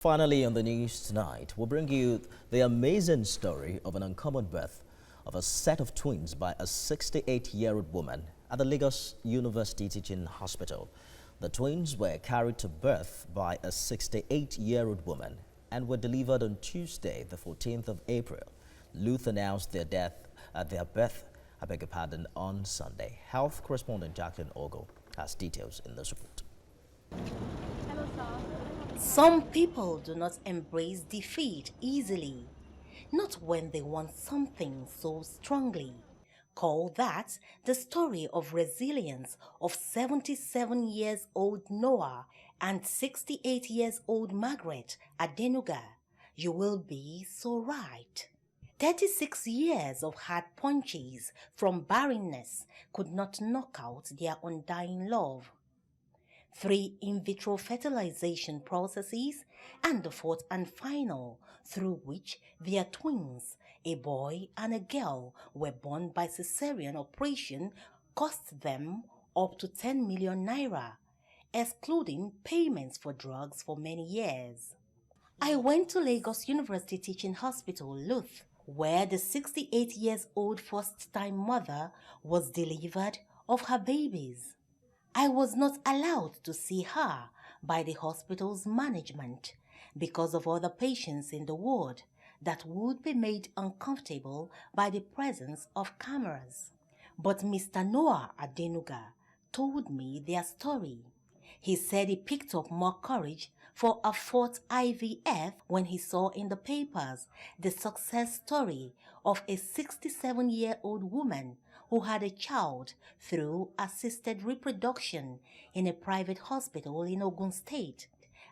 Finally, on the news tonight, we'll bring you the amazing story of an uncommon birth of a set of twins by a 68-year-old woman at the Lagos University Teaching Hospital. The twins were carried to birth by a 68-year-old woman and were delivered on Tuesday, the 14th of April. Luth announced their birth, on Sunday. Health correspondent Jacqueline Ogoh has details in this report. Hello, sir. Some people do not embrace defeat easily, not when they want something so strongly. Call that the story of resilience of 77-year-old Noah and 68-year-old Margaret Adenuga. You will be so right. 36 years of hard punches from barrenness could not knock out their undying love. 3 in vitro fertilization processes, and the 4th and final, through which their twins, a boy and a girl, were born by cesarean operation, cost them up to 10 million naira, excluding payments for drugs for many years. I went to Lagos University Teaching Hospital, Luth, where the 68-year-old first-time mother was delivered of her babies. I was not allowed to see her by the hospital's management because of other patients in the ward that would be made uncomfortable by the presence of cameras. But Mr. Noah Adenuga told me their story. He said he picked up more courage for a 4th IVF when he saw in the papers the success story of a 67-year-old woman who had a child through assisted reproduction in a private hospital in Ogun State.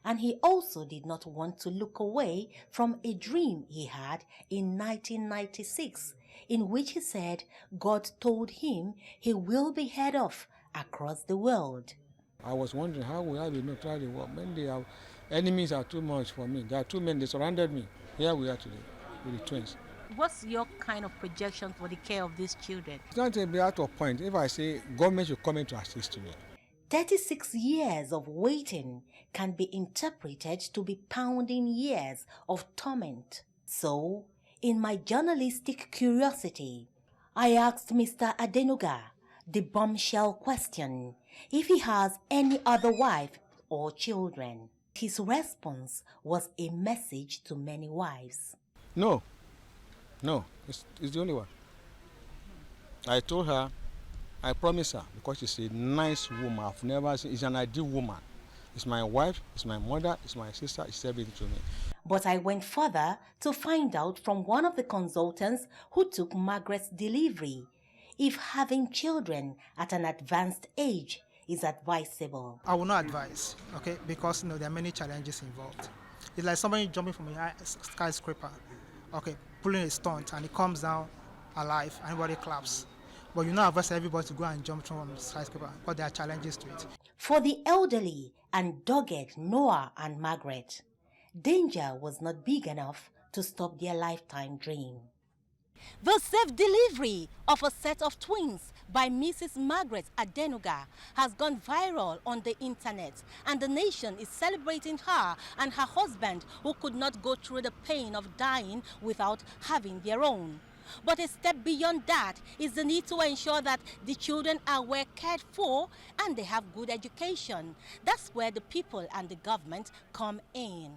And he also did not want to look away from a dream he had in 1996, in which he said God told him he will be head off across the world. I was wondering how will I be neutral in what when they are enemies are too much for me. There are 2 men, they surrounded me. Here we are today with the twins. What's your kind of projection for the care of these children? It's not to be out of point. If I say government should come in to assist me. 36 years of waiting can be interpreted to be pounding years of torment. So, in my journalistic curiosity, I asked Mr. Adenuga the bombshell question if he has any other wife or children. His response was a message to many wives. No, it's the only one. I told her, I promised her, because she's a nice woman. I've never seen, she's an ideal woman. It's my wife, it's my mother, it's my sister, it's everything to me. But I went further to find out from one of the consultants who took Margaret's delivery if having children at an advanced age is advisable. I will not advise, okay, because there are many challenges involved. It's like somebody jumping from a skyscraper, okay, pulling a stunt, and it comes down alive, and everybody claps. But you not advise everybody to go and jump from a skyscraper, but there are challenges to it. For the elderly and dogged Noah and Margaret, danger was not big enough to stop their lifetime dream. The safe delivery of a set of twins by Mrs. Margaret Adenuga has gone viral on the internet, and the nation is celebrating her and her husband, who could not go through the pain of dying without having their own. But a step beyond that is the need to ensure that the children are well cared for and they have good education. That's where the people and the government come in.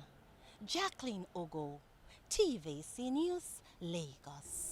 Jacqueline Ogoh, TVC News, Lagos.